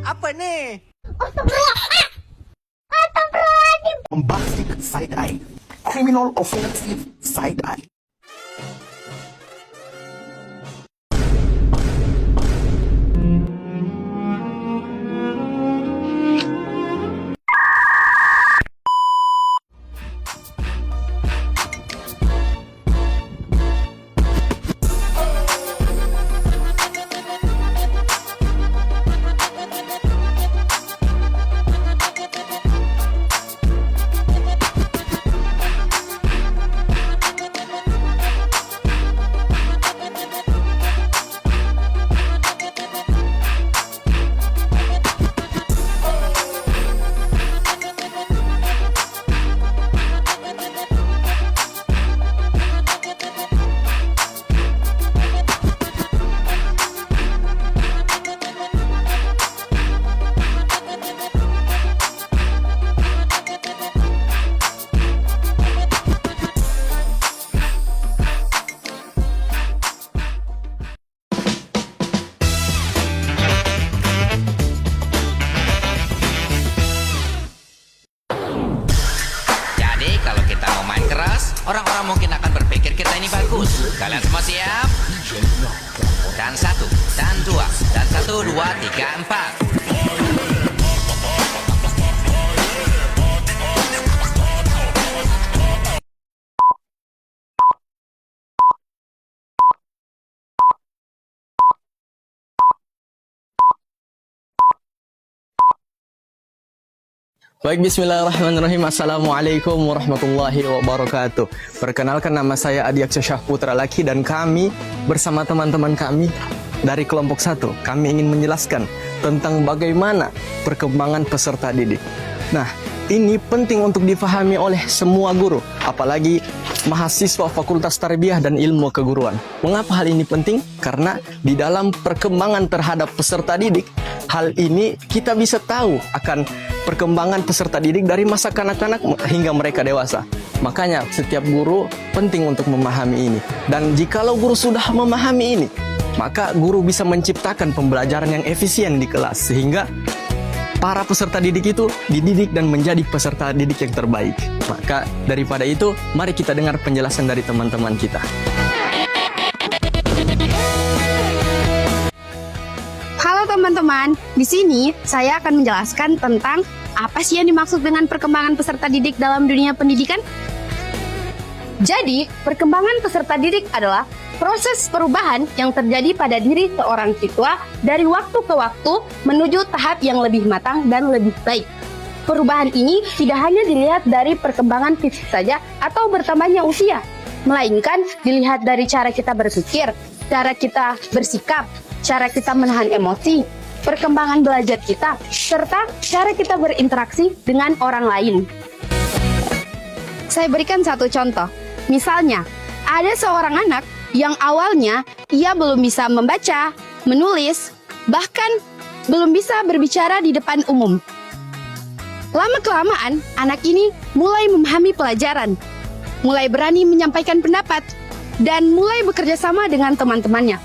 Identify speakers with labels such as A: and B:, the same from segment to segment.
A: Apa nih?
B: Bombastic side eye, criminal offensive side eye.
C: Jadi kalau kita mau main keras, orang-orang mungkin akan berpikir kita ini bagus. Kalian semua siap? Dan satu, dan dua, dan satu, dua, tiga, empat.
D: Baik, bismillahirrahmanirrahim. Assalamualaikum warahmatullahi wabarakatuh. Perkenalkan, nama saya Adi Aksa Putra Laki dan kami bersama teman-teman kami dari kelompok 1. Kami ingin menjelaskan tentang bagaimana perkembangan peserta didik. Nah, ini penting untuk difahami oleh semua guru, apalagi mahasiswa Fakultas Tarbiyah dan Ilmu Keguruan. Mengapa hal ini penting? Karena di dalam perkembangan terhadap peserta didik, hal ini kita bisa tahu akan perkembangan peserta didik dari masa kanak-kanak hingga mereka dewasa. Makanya setiap guru penting untuk memahami ini. Dan jikalau guru sudah memahami ini, maka guru bisa menciptakan pembelajaran yang efisien di kelas, sehingga para peserta didik itu dididik dan menjadi peserta didik yang terbaik. Maka daripada itu, mari kita dengar penjelasan dari teman-teman kita.
E: Halo teman-teman, di sini saya akan menjelaskan tentang apa sih yang dimaksud dengan perkembangan peserta didik dalam dunia pendidikan. Jadi, perkembangan peserta didik adalah proses perubahan yang terjadi pada diri seorang siswa dari waktu ke waktu menuju tahap yang lebih matang dan lebih baik. Perubahan ini tidak hanya dilihat dari perkembangan fisik saja atau bertambahnya usia, melainkan dilihat dari cara kita berpikir, cara kita bersikap, cara kita menahan emosi, perkembangan belajar kita, serta cara kita berinteraksi dengan orang lain. Saya berikan satu contoh. Misalnya, ada seorang anak yang awalnya ia belum bisa membaca, menulis, bahkan belum bisa berbicara di depan umum. Lama-kelamaan, anak ini mulai memahami pelajaran, mulai berani menyampaikan pendapat, dan mulai bekerja sama dengan teman-temannya.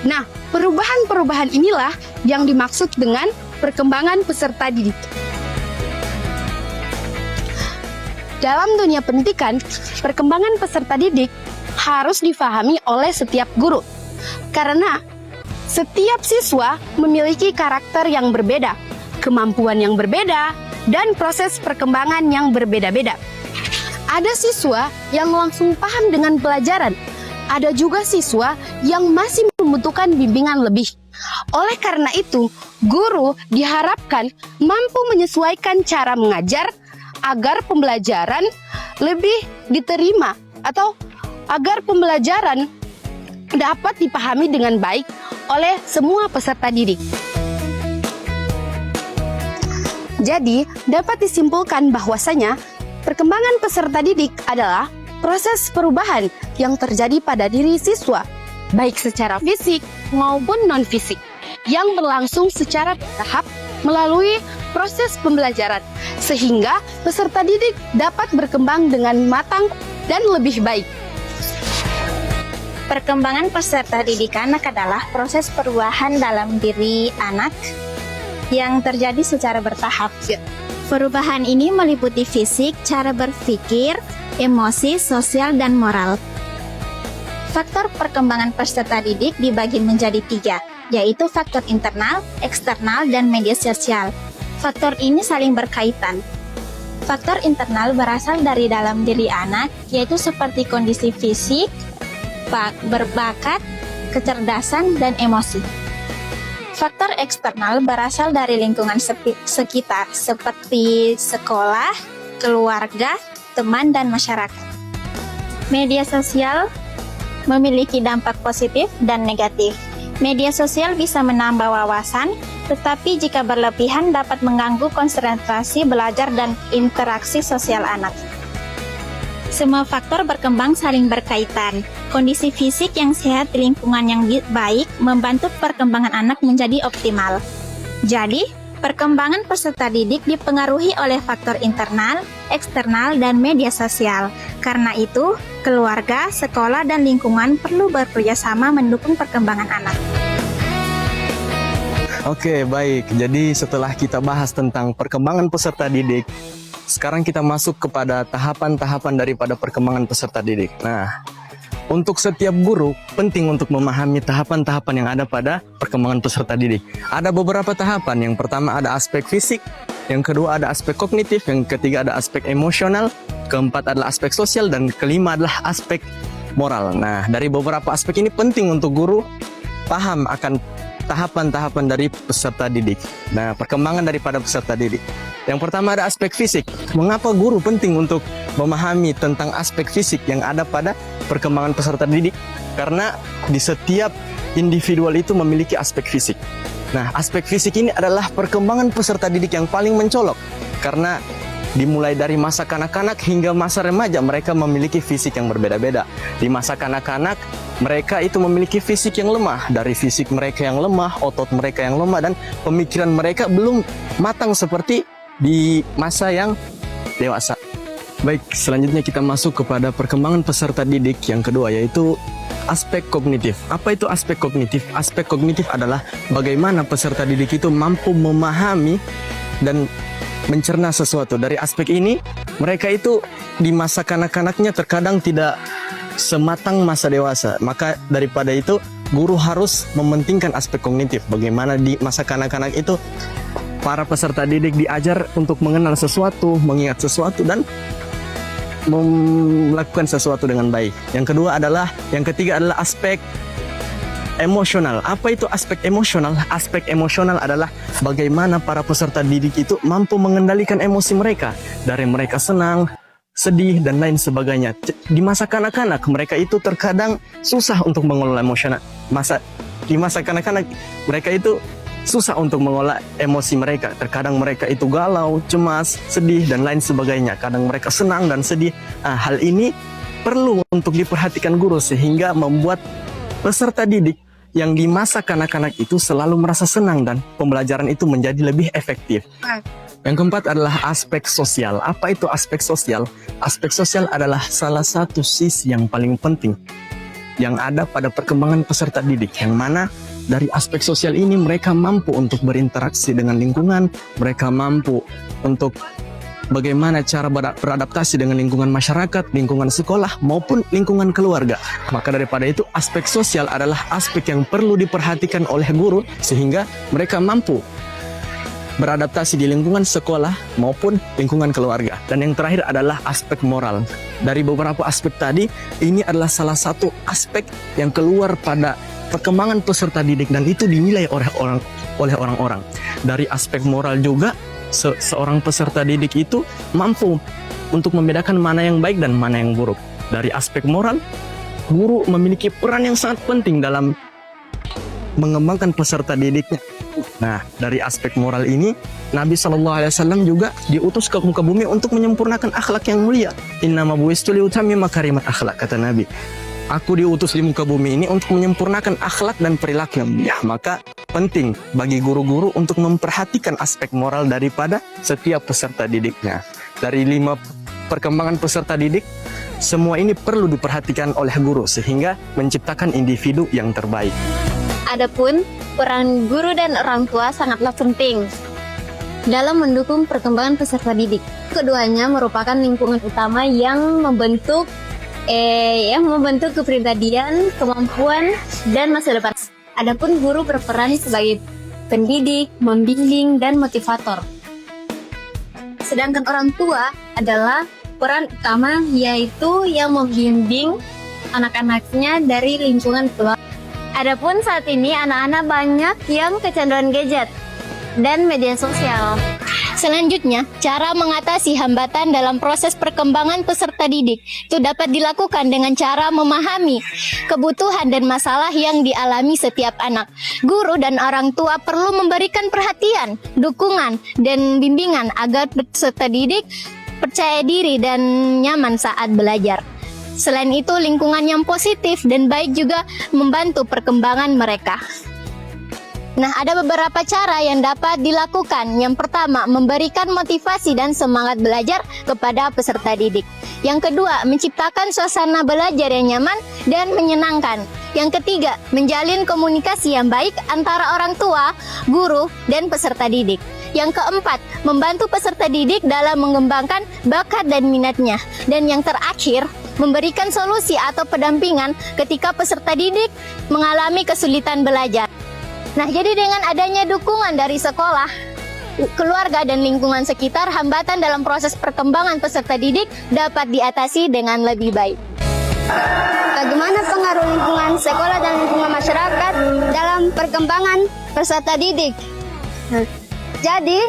E: Nah, perubahan-perubahan inilah yang dimaksud dengan perkembangan peserta didik. Dalam dunia pendidikan, perkembangan peserta didik harus difahami oleh setiap guru. Karena setiap siswa memiliki karakter yang berbeda, kemampuan yang berbeda, dan proses perkembangan yang berbeda-beda. Ada siswa yang langsung paham dengan pelajaran, ada juga siswa yang masih membutuhkan bimbingan lebih. Oleh karena itu, guru diharapkan mampu menyesuaikan cara mengajar agar pembelajaran lebih diterima atau agar pembelajaran dapat dipahami dengan baik oleh semua peserta didik. Jadi, dapat disimpulkan bahwasanya perkembangan peserta didik adalah proses perubahan yang terjadi pada diri siswa, baik secara fisik maupun non-fisik, yang berlangsung secara bertahap melalui proses pembelajaran, sehingga peserta didik dapat berkembang dengan matang dan lebih baik.
F: Perkembangan peserta didik anak adalah proses perubahan dalam diri anak
A: yang terjadi secara bertahap. Perubahan ini meliputi fisik, cara berpikir, emosi, sosial, dan moral. Faktor perkembangan peserta didik dibagi menjadi 3, yaitu faktor internal, eksternal, dan media sosial. Faktor ini saling berkaitan. Faktor internal berasal dari dalam diri anak, yaitu seperti kondisi fisik, berbakat, kecerdasan, dan emosi. Faktor eksternal berasal dari lingkungan sekitar, seperti sekolah, keluarga, teman, dan masyarakat. Media sosial memiliki dampak positif dan negatif. Media sosial bisa menambah wawasan, tetapi jika berlebihan dapat mengganggu konsentrasi belajar dan interaksi sosial anak. Semua faktor berkembang saling berkaitan. Kondisi fisik yang sehat di lingkungan yang baik membantu perkembangan anak menjadi optimal. Jadi, perkembangan peserta didik dipengaruhi oleh faktor internal, eksternal, dan media sosial. Karena itu, keluarga, sekolah, dan lingkungan perlu bekerjasama mendukung perkembangan anak.
D: Oke, baik. Jadi setelah kita bahas tentang perkembangan peserta didik, sekarang kita masuk kepada tahapan-tahapan daripada perkembangan peserta didik. Nah, untuk setiap guru penting untuk memahami tahapan-tahapan yang ada pada perkembangan peserta didik. Ada beberapa tahapan. Yang pertama ada aspek fisik, yang kedua ada aspek kognitif, yang ketiga ada aspek emosional, keempat adalah aspek sosial, dan kelima adalah aspek moral. Nah, dari beberapa aspek ini penting untuk guru paham akan tahapan-tahapan dari peserta didik. Nah, perkembangan daripada peserta didik. Yang pertama ada aspek fisik. Mengapa guru penting untuk memahami tentang aspek fisik yang ada pada perkembangan peserta didik? Karena di setiap individual itu memiliki aspek fisik. Nah, aspek fisik ini adalah perkembangan peserta didik yang paling mencolok. Karena dimulai dari masa kanak-kanak hingga masa remaja, mereka memiliki fisik yang berbeda-beda. Di masa kanak-kanak, mereka itu memiliki fisik yang lemah. Dari fisik mereka yang lemah, otot mereka yang lemah, dan pemikiran mereka belum matang seperti di masa yang dewasa. Baik, selanjutnya kita masuk kepada perkembangan peserta didik yang kedua, yaitu aspek kognitif. Apa itu aspek kognitif? Aspek kognitif adalah bagaimana peserta didik itu mampu memahami dan mencerna sesuatu. Dari aspek ini, mereka itu di masa kanak-kanaknya terkadang tidak sematang masa dewasa. Maka daripada itu, guru harus mementingkan aspek kognitif. Bagaimana di masa kanak-kanak itu para peserta didik diajar untuk mengenal sesuatu, mengingat sesuatu, dan melakukan sesuatu dengan baik. Yang ketiga adalah aspek emosional. Apa itu aspek emosional? Aspek emosional adalah bagaimana para peserta didik itu mampu mengendalikan emosi mereka. Dari mereka senang, sedih, dan lain sebagainya. Di masa kanak-kanak, mereka itu terkadang susah untuk mengelola emosional. Di masa kanak-kanak, mereka itu susah untuk mengolah emosi mereka. Terkadang mereka itu galau, cemas, sedih, dan lain sebagainya. Kadang mereka senang dan sedih. Nah, hal ini perlu untuk diperhatikan guru sehingga membuat peserta didik yang di masa kanak-kanak itu selalu merasa senang dan pembelajaran itu menjadi lebih efektif. Yang keempat adalah aspek sosial. Apa itu aspek sosial? Aspek sosial adalah salah satu sisi yang paling penting yang ada pada perkembangan peserta didik, yang mana dari aspek sosial ini mereka mampu untuk berinteraksi dengan lingkungan, mereka mampu untuk bagaimana cara beradaptasi dengan lingkungan masyarakat, lingkungan sekolah, maupun lingkungan keluarga. Maka daripada itu, aspek sosial adalah aspek yang perlu diperhatikan oleh guru sehingga mereka mampu beradaptasi di lingkungan sekolah maupun lingkungan keluarga. Dan yang terakhir adalah aspek moral. Dari beberapa aspek tadi, ini adalah salah satu aspek yang keluar pada perkembangan peserta didik dan itu dinilai oleh orang-orang. Dari aspek moral juga, seorang peserta didik itu mampu untuk membedakan mana yang baik dan mana yang buruk. Dari aspek moral, guru memiliki peran yang sangat penting dalam mengembangkan peserta didiknya. Nah, dari aspek moral ini, Nabi SAW juga diutus ke muka bumi untuk menyempurnakan akhlak yang mulia. Innama bu'istu liutammima makarimat akhlak, kata Nabi. Aku diutus di muka bumi ini untuk menyempurnakan akhlak dan perilaku yang mulia. Maka penting bagi guru-guru untuk memperhatikan aspek moral daripada setiap peserta didiknya. Dari 5 perkembangan peserta didik, semua ini perlu diperhatikan oleh guru sehingga menciptakan individu yang terbaik.
A: Adapun peran guru dan orang tua sangatlah penting dalam mendukung perkembangan peserta didik. Keduanya merupakan lingkungan utama yang membentuk kepribadian, kemampuan, dan masa depan. Adapun guru berperan sebagai pendidik, membimbing, dan motivator. Sedangkan orang tua adalah peran utama, yaitu yang membimbing anak-anaknya dari lingkungan keluarga. Adapun saat ini anak-anak banyak yang kecanduan gadget dan media sosial.
E: Selanjutnya, cara mengatasi hambatan dalam proses perkembangan peserta didik itu dapat dilakukan dengan cara memahami kebutuhan dan masalah yang dialami setiap anak. Guru dan orang tua perlu memberikan perhatian, dukungan, dan bimbingan agar peserta didik percaya diri dan nyaman saat belajar. Selain itu, lingkungan yang positif dan baik juga membantu perkembangan mereka. Nah, ada beberapa cara yang dapat dilakukan. Yang pertama, memberikan motivasi dan semangat belajar kepada peserta didik. Yang kedua, menciptakan suasana belajar yang nyaman dan menyenangkan. Yang ketiga, menjalin komunikasi yang baik antara orang tua, guru, dan peserta didik. Yang keempat, membantu peserta didik dalam mengembangkan bakat dan minatnya. Dan yang terakhir, memberikan solusi atau pendampingan ketika peserta didik mengalami kesulitan belajar. Nah, jadi dengan adanya dukungan dari sekolah, keluarga, dan lingkungan sekitar, hambatan dalam proses perkembangan peserta didik dapat diatasi dengan lebih baik.
F: Bagaimana pengaruh lingkungan sekolah dan lingkungan masyarakat dalam perkembangan peserta didik? Jadi,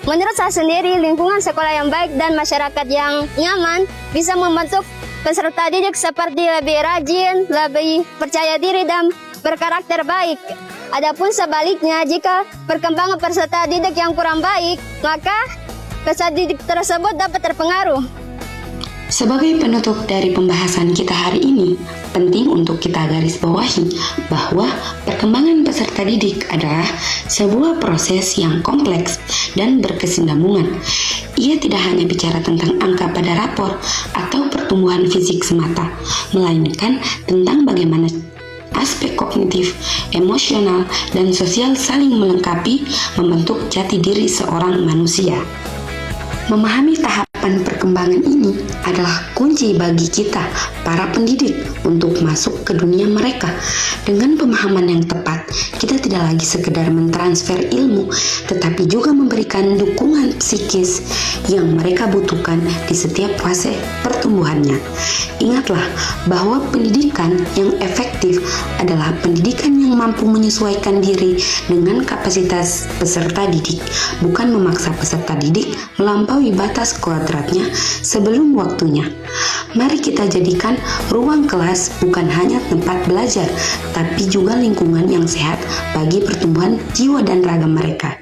F: menurut saya sendiri, lingkungan sekolah yang baik dan masyarakat yang nyaman bisa membentuk peserta didik seperti lebih rajin, lebih percaya diri, dan berkarakter baik. Adapun sebaliknya, jika perkembangan peserta didik yang kurang baik, maka peserta didik tersebut dapat terpengaruh.
G: Sebagai penutup dari pembahasan kita hari ini, penting untuk kita garis bawahi bahwa perkembangan peserta didik adalah sebuah proses yang kompleks dan berkesinambungan. Ia tidak hanya bicara tentang angka pada rapor atau pertumbuhan fisik semata, melainkan tentang bagaimana aspek kognitif, emosional, dan sosial saling melengkapi membentuk jati diri seorang manusia. Memahami tahapan perkembangan ini adalah kunci bagi kita, para pendidik, untuk masuk ke dunia mereka. Dengan pemahaman yang tepat, kita tidak lagi sekedar mentransfer ilmu, tetapi juga memberikan dukungan psikis yang mereka butuhkan di setiap fase pertumbuhannya. Ingatlah bahwa pendidikan yang efektif adalah pendidikan yang mampu menyesuaikan diri dengan kapasitas peserta didik, bukan memaksa peserta didik melampaui batas kodratnya sebelum waktunya. Mari kita jadikan ruang kelas bukan hanya tempat belajar, tapi juga lingkungan yang sehat bagi pertumbuhan jiwa dan raga mereka.